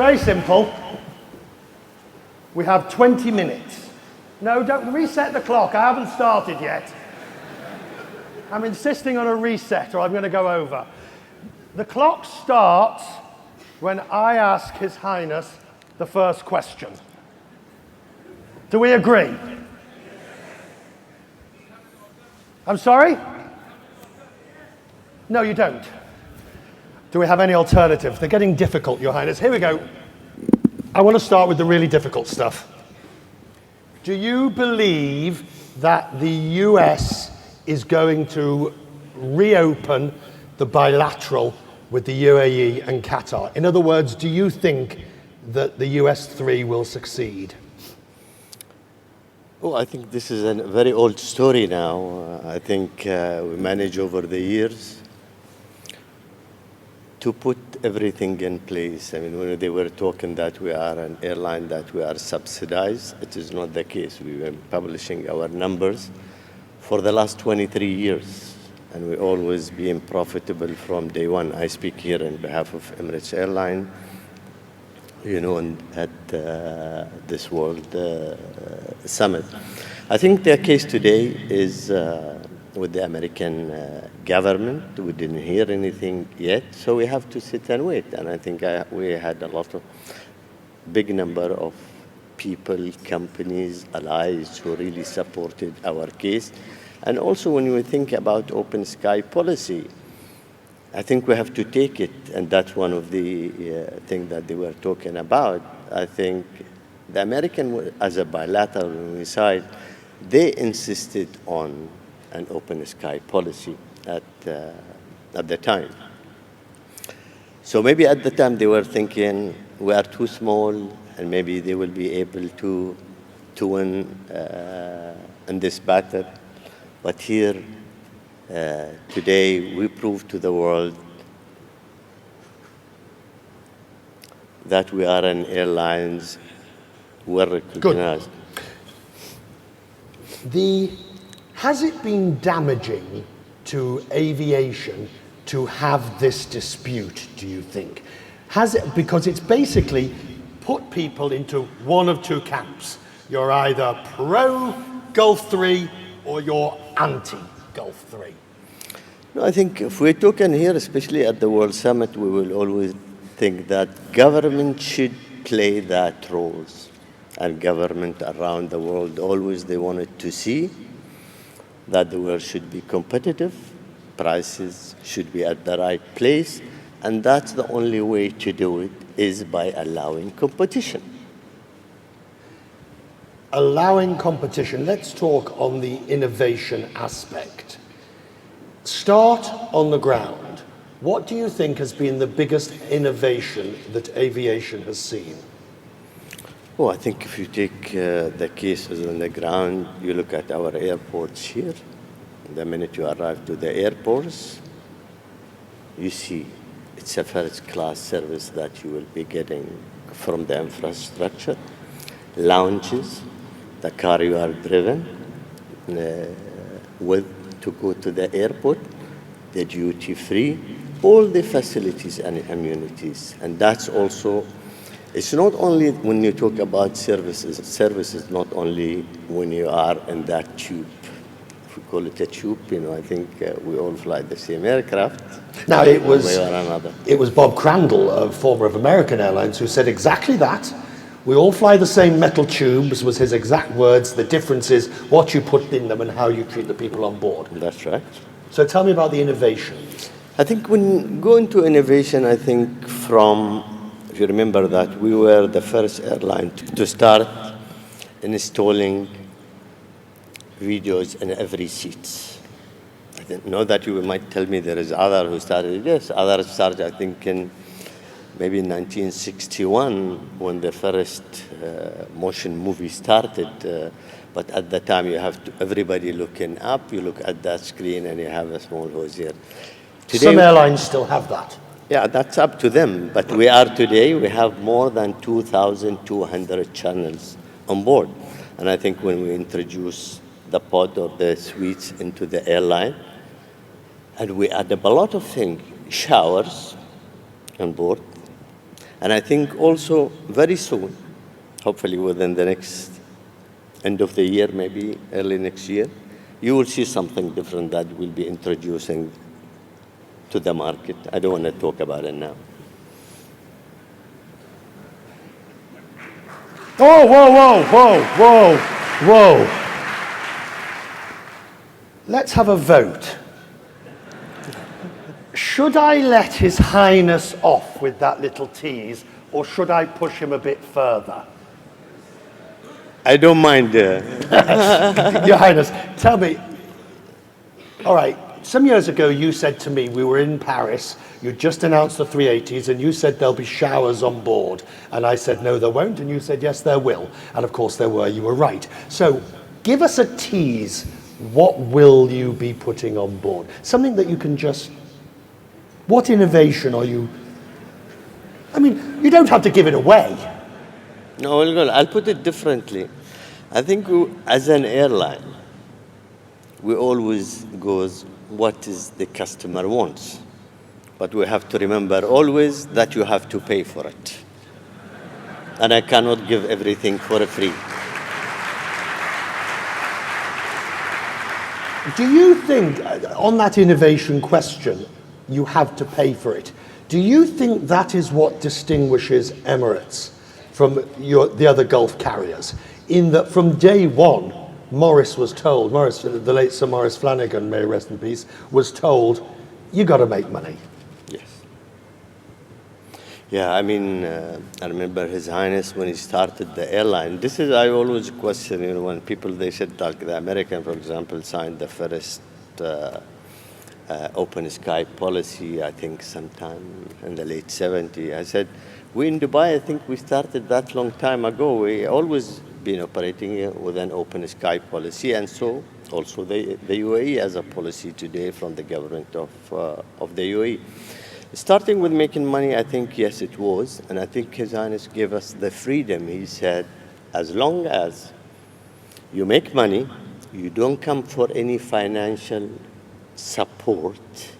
very simple. We have 20 minutes. No, don't reset the clock. I haven't started yet. I'm insisting on a reset or I'm going to go over. The clock starts when I ask His Highness the first question. Do we agree? I'm sorry? No, you don't. Do we have any alternatives? They're getting difficult, Your Highness. Here we go. I want to start with the really difficult stuff. Do you believe that the US is going to reopen the bilateral with the UAE and Qatar? In other words, do you think that the US 3 will succeed? Oh, I think this is a very old story now. I think we managed over the years to put everything in place. I mean, when they were talking that we are an airline, that we are subsidized, it is not the case. We were publishing our numbers for the last 23 years, and we always been profitable from day one. I speak here on behalf of Emirates Airline, and at this World Summit. I think the case today is with the American government. We didn't hear anything yet, so we have to sit and wait. And I think we had a lot of big number of people, companies, allies who really supported our case. And also when we think about open sky policy, I think we have to take it, and that's one of the things that they were talking about. I think the American, as a bilateral side, they insisted on an open sky policy at the time. So maybe at the time they were thinking we are too small, and maybe they will be able to win in this battle. But here, today, we prove to the world that we are an airlines well recognized. Has it been damaging to aviation to have this dispute, do you think? Has it, because it's basically put people into one of two camps. You're either pro Gulf 3 or you're anti-Gulf 3. No, I think if we're talking here, especially at the World Summit, we will always think that government should play that roles. And government around the world, always they wanted to see that the world should be competitive, prices should be at the right place, and that's the only way to do it is by allowing competition. Allowing competition. Let's talk on the innovation aspect. Start on the ground. What do you think has been the biggest innovation that aviation has seen? Oh, I think if you take the cases on the ground, you look at our airports here. The minute you arrive to the airports, you see it's a first-class service that you will be getting from the infrastructure, lounges, the car you are driven with to go to the airport, the duty-free, all the facilities and amenities. And that's also, it's not only when you talk about services not only when you are in that tube. If we call it a tube, I think we all fly the same aircraft. Now, it was Bob Crandall, a former of American Airlines, who said exactly that. We all fly the same metal tubes, was his exact words. The difference is what you put in them and how you treat the people on board. That's right. So tell me about the innovations. I think when going to innovation, I think if you remember that we were the first airline to start installing videos in every seat. I didn't know that. You might tell me there is other who started. Yes, others started, I think, maybe in 1961 when the first motion movie started. But at the time, you have everybody looking up. You look at that screen and you have a small hose here. Today, some airlines still have that. Yeah, that's up to them. But we have more than 2,200 channels on board. And I think when we introduce the pod or the suites into the airline, and we add up a lot of things, showers on board, And I think also very soon, hopefully within the next end of the year, maybe early next year, you will see something different that we'll be introducing to the market. I don't want to talk about it now. Oh, whoa, whoa, whoa, whoa, whoa. Let's have a vote. Should I let His Highness off with that little tease, or should I push him a bit further? I don't mind. Your Highness, tell me. All right, some years ago you said to me, we were in Paris, you just announced the 380s, and you said there'll be showers on board. And I said, no, there won't. And you said, yes, there will. And of course there were. You were right. So give us a tease. What will you be putting on board? Something that you can just... What innovation are you... I mean, you don't have to give it away. No, I'll put it differently. I think as an airline, we always goes, what is the customer wants? But we have to remember always that you have to pay for it. And I cannot give everything for free. Do you think, on that innovation question, you have to pay for it, do you think that is what distinguishes Emirates from the other Gulf carriers? In that from day one, Morris, the late Sir Maurice Flanagan, may he rest in peace, was told, you got to make money. Yes. Yeah, I mean, I remember His Highness when he started the airline. This is, I always question, when people, they said, like the American, for example, signed the first open sky policy, I think sometime in the late 70s. I said, we in Dubai, I think we started that long time ago. We always been operating with an open sky policy, and so also the UAE as a policy today from the government of the UAE. Starting with making money, I think, yes, it was. And I think His Highness gave us the freedom. He said, as long as you make money, you don't come for any financial support,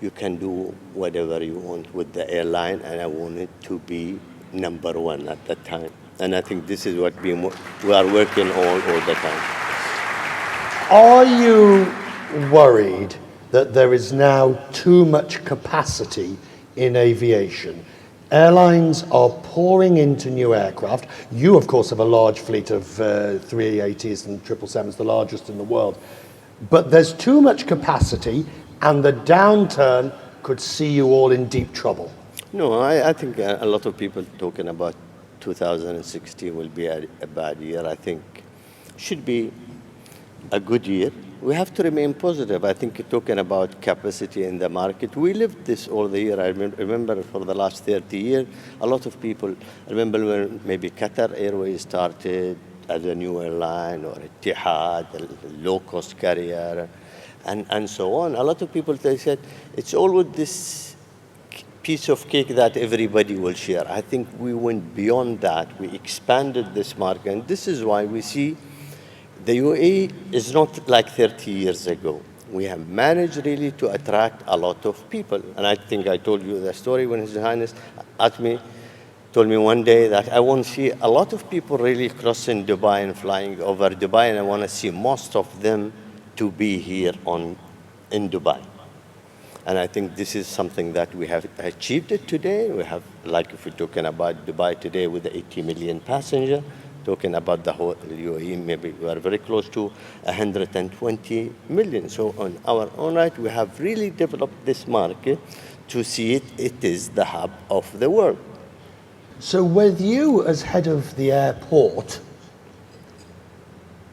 you can do whatever you want with the airline. And I wanted to be number one at that time. And I think this is what we are working on all the time. Are you worried that there is now too much capacity in aviation? Airlines are pouring into new aircraft. You, of course, have a large fleet of 380s and 777s, the largest in the world. But there's too much capacity, and the downturn could see you all in deep trouble. No, I think a lot of people talking about 2016 will be a bad year. I think should be a good year. We have to remain positive. I think talking about capacity in the market, we lived this all the year. I remember for the last 30 years, a lot of people, I remember when maybe Qatar Airways started as a new airline, or Etihad, a low-cost carrier, and so on. A lot of people, they said, it's always this piece of cake that everybody will share. I think we went beyond that. We expanded this market, and this is why we see the UAE is not like 30 years ago. We have managed really to attract a lot of people. And I think I told you the story when His Highness told me one day that I want to see a lot of people really crossing Dubai and flying over Dubai, and I want to see most of them to be here in Dubai. And I think this is something that we have achieved it today. We have, like if we're talking about Dubai today with the 80 million passengers, talking about the whole UAE, maybe we are very close to 120 million. So on our own right, we have really developed this market to see it is the hub of the world. So with you as head of the airport,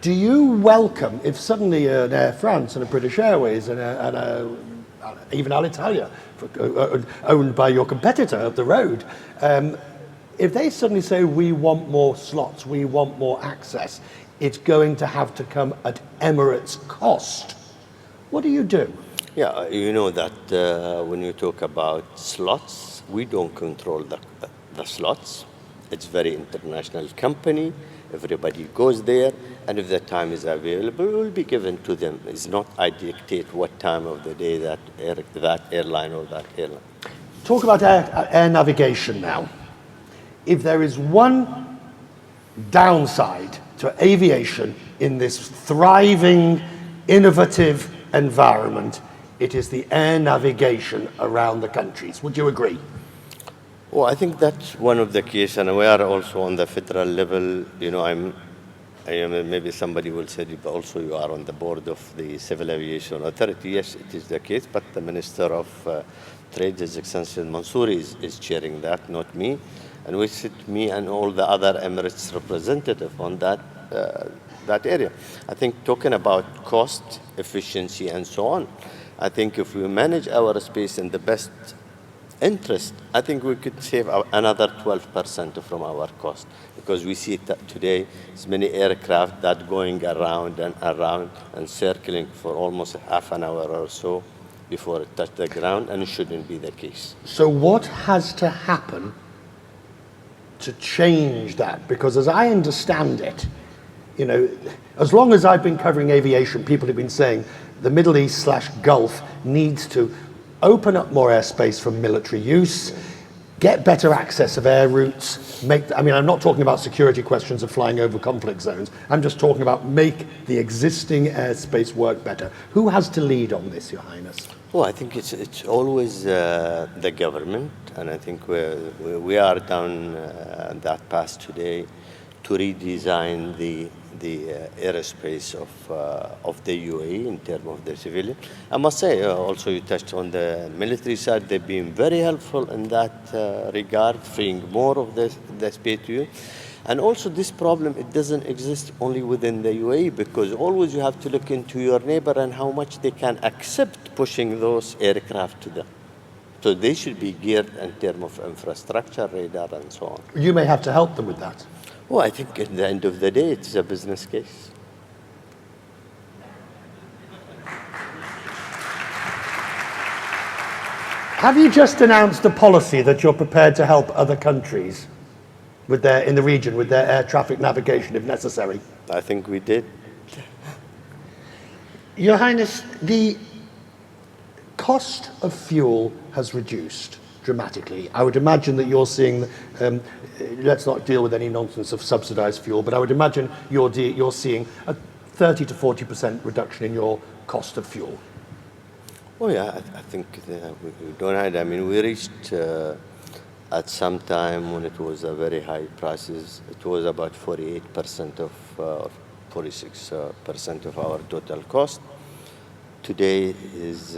do you welcome, if suddenly an Air France and a British Airways and even Alitalia, owned by your competitor up the road, if they suddenly say, we want more slots, we want more access, it's going to have to come at Emirates' cost. What do you do? Yeah, you know that when you talk about slots, we don't control the slots. It's very international company. Everybody goes there, and if the time is available, it will be given to them. It's not I dictate what time of the day that airline or that airline. talk about air navigation now. If there is one downside to aviation in this thriving, innovative environment, it is the air navigation around the countries. Would you agree? Well, I think that's one of the keys, and we are also on the federal level. You know, I am, maybe somebody will say, but also you are on the board of the Civil Aviation Authority. Yes, it is the case, but the Minister of Trade, His Excellency Mansour, is chairing that, not me. And we sit, me and all the other Emirates representative on that area. I think talking about cost, efficiency, and so on, I think if we manage our space in the best interest, I think we could save another 12% from our cost, because we see that today there's many aircraft that going around and circling for almost half an hour or so before it touch the ground, and it shouldn't be the case. So what has to happen to change that? Because as I understand it, you know, as long as I've been covering aviation, people have been saying the Middle East/Gulf needs to open up more airspace for military use, get better access of air routes, I'm not talking about security questions of flying over conflict zones. I'm just talking about make the existing airspace work better. Who has to lead on this, Your Highness? Well, I think it's always the government, and I think we are down that path today to redesign the airspace of the UAE in terms of the civilian. I must say, also you touched on the military side, they've been very helpful in that regard, freeing more of the space to you. And also this problem, it doesn't exist only within the UAE, because always you have to look into your neighbor and how much they can accept pushing those aircraft to them. So they should be geared in terms of infrastructure, radar, and so on. You may have to help them with that. Well, I think at the end of the day, it's a business case. Have you just announced a policy that you're prepared to help other countries with in the region with their air traffic navigation if necessary? I think we did. Your Highness, the cost of fuel has reduced dramatically. I would imagine that you're seeing, let's not deal with any nonsense of subsidized fuel, but I would imagine you're seeing a 30 to 40% reduction in your cost of fuel. Oh yeah, I think we don't hide. I mean, we reached at some time when it was a very high prices, it was about 48% of 46% of our total cost. Today is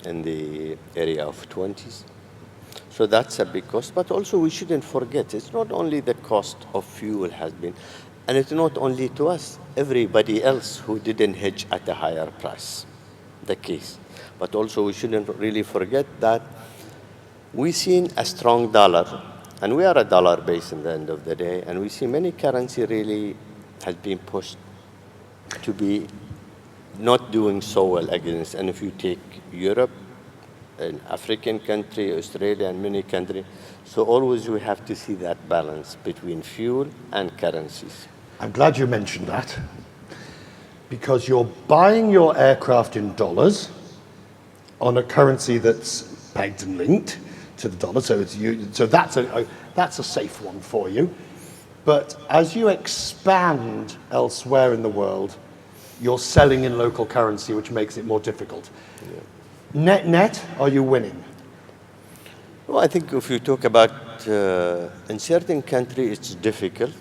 in the area of 20s. So that's a big cost, but also we shouldn't forget, it's not only the cost of fuel has been, and it's not only to us, everybody else who didn't hedge at a higher price, the case. But also we shouldn't really forget that we've seen a strong dollar, and we are a dollar base in the end of the day, and we see many currency really has been pushed to be not doing so well against. And if you take Europe, an African country, Australia, and many countries, so always we have to see that balance between fuel and currencies. I'm glad you mentioned that, because you're buying your aircraft in dollars on a currency that's pegged and linked to the dollar, so that's a safe one for you. But as you expand elsewhere in the world, you're selling in local currency, which makes it more difficult. Yeah. Net, are you winning? Well, I think if you talk about in certain countries, it's difficult.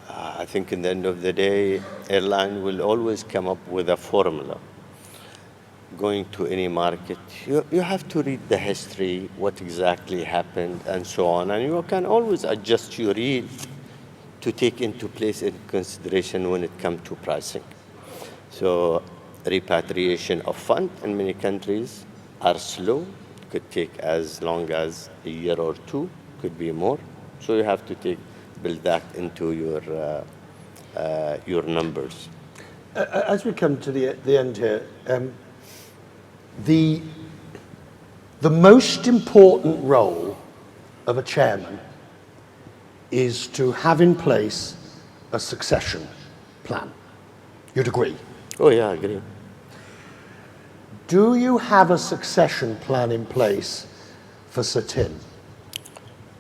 I think in the end of the day, airline will always come up with a formula. Going to any market, you have to read the history, what exactly happened, and so on. And you can always adjust your yield to take into place in consideration when it comes to pricing. So repatriation of funds in many countries are slow, could take as long as a year or two, could be more. So you have to build that into your numbers. As we come to the end here, the most important role of a chairman is to have in place a succession plan. You'd agree? Oh yeah, I agree. Do you have a succession plan in place for certain?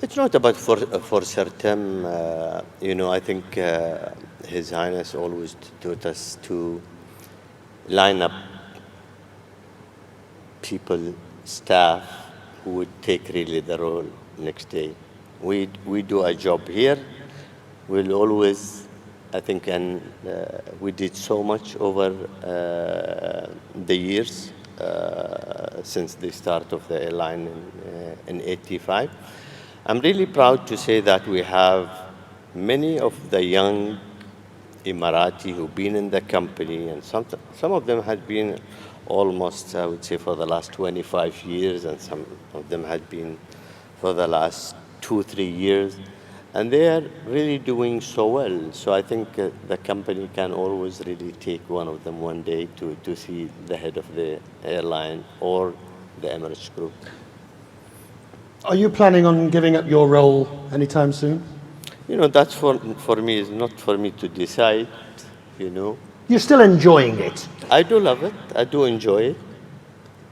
It's not about for certain. I think His Highness always taught us to line up people, staff, who would take really the role next day. We do a job here. We'll always, I think, and we did so much over the years since the start of the airline in '85. I'm really proud to say that we have many of the young Emirati who've been in the company, and some of them had been almost, I would say, for the last 25 years, and some of them had been for the last 2-3 years, and they are really doing so well. So I think the company can always really take one of them one day to see the head of the airline or the Emirates group. Are you planning on giving up your role anytime soon? That's for me, it's not for me to decide, You're still enjoying it? I do love it. I do enjoy it.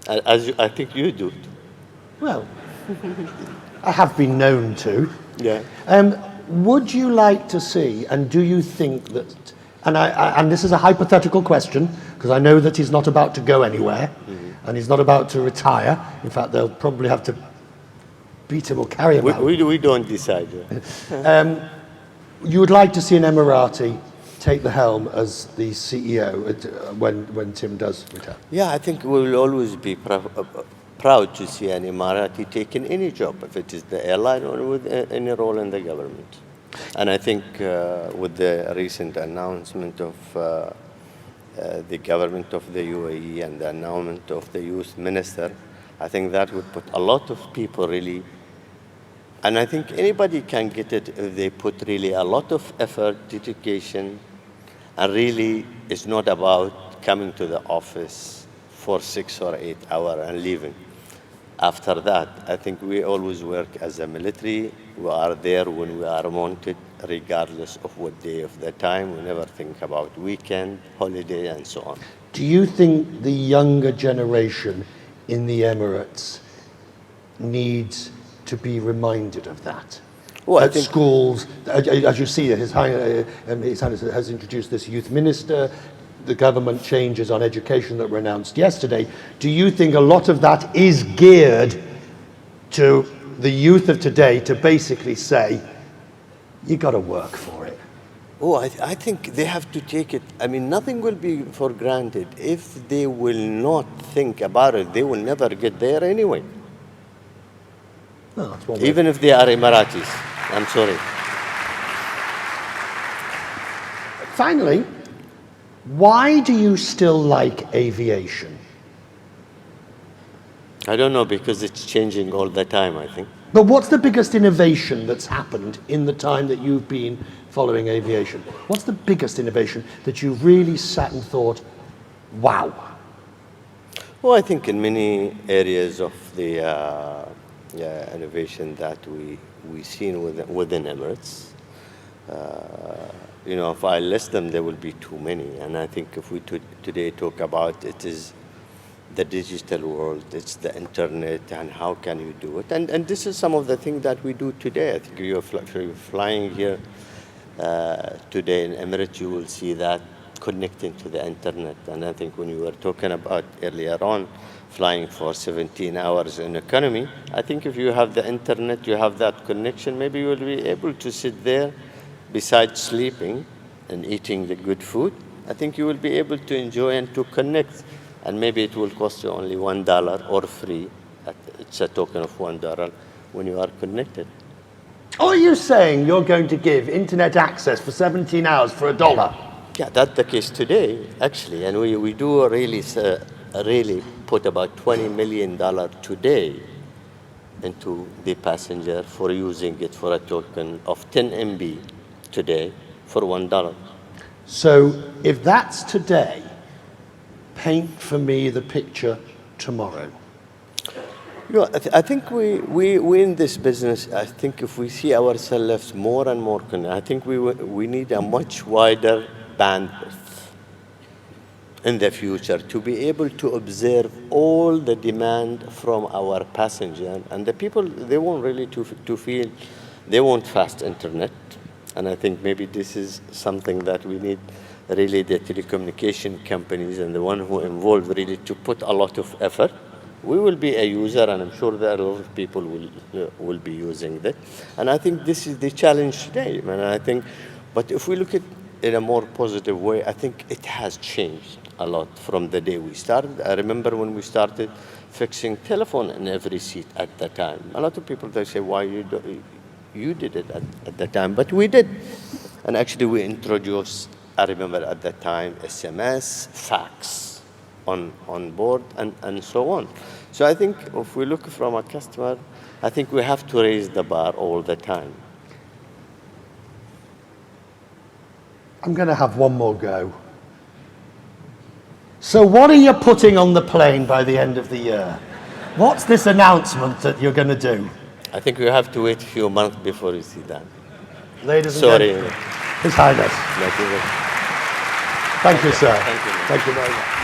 I think you do. Well, I have been known to. Yeah. Would you like to see, and do you think that, and this is a hypothetical question, because I know that he's not about to go anywhere, and he's not about to retire. In fact, they'll probably have to beat him or carry him out. We don't decide. You would like to see an Emirati take the helm as the CEO when Tim does retire? Yeah, I think we will always be proud to see an Emirati taking any job, if it is the airline or with any role in the government. And I think with the recent announcement of the government of the UAE and the announcement of the youth minister, I think that would put a lot of people really, and I think anybody can get it if they put really a lot of effort, dedication, and really it's not about coming to the office for 6 or 8 hours and leaving. After that, I think we always work as a military. We are there when we are wanted, regardless of what day of the time. We never think about weekend, holiday, and so on. Do you think the younger generation in the Emirates needs to be reminded of that? Well, At schools, as you see, His Highness has introduced this youth minister, the government changes on education that were announced yesterday. Do you think a lot of that is geared to the youth of today to basically say, you got to work for it? Oh, I think they have to take it. I mean, nothing will be for granted. If they will not think about it, they will never get there anyway. No, that's one way. Even if they are Emiratis. I'm sorry. Finally, why do you still like aviation? I don't know, because it's changing all the time, I think. But what's the biggest innovation that's happened in the time that you've been following aviation? What's the biggest innovation that you've really sat and thought, wow? Well, I think in many areas of the innovation that we seen within Emirates, if I list them, there will be too many. And I think if we today talk about it is the digital world, it's the internet, and how can you do it? And this is some of the things that we do today. I think you're flying here today in Emirates, you will see that connecting to the internet. And I think when you were talking about earlier on, flying for 17 hours in economy, I think if you have the internet, you have that connection, maybe you will be able to sit there besides sleeping and eating the good food. I think you will be able to enjoy and to connect. And maybe it will cost you only $1 or free. It's a token of $1 when you are connected. Are you saying you're going to give internet access for 17 hours for $1? Yeah, that's the case today, actually. And we do really put about $20 million today into the passenger for using it for a token of 10 MB today for $1. So if that's today, paint for me the picture tomorrow. I think we in this business, I think if we see ourselves more and more connected, I think we need a much wider bandwidth in the future to be able to observe all the demand from our passenger and the people. They want really to feel they want fast internet, and I think maybe this is something that we need really the telecommunication companies and the one who involved really to put a lot of effort. We will be a user, and I'm sure that a lot of people will be using that. And I think this is the challenge today. And I think, but if we look at in a more positive way, I think it has changed a lot from the day we started. I remember when we started fixing telephone in every seat at the time. A lot of people, they say, why you did it at the time, but we did. And actually we introduced, I remember at that time, SMS, fax on board, and so on. So I think if we look from a customer, I think we have to raise the bar all the time. I'm going to have one more go. So what are you putting on the plane by the end of the year? What's this announcement that you're going to do? I think we have to wait a few months before you see that. Ladies and Sorry. gentlemen, His Highness. Thank you. Thank you, sir. Thank you. Thank you very much.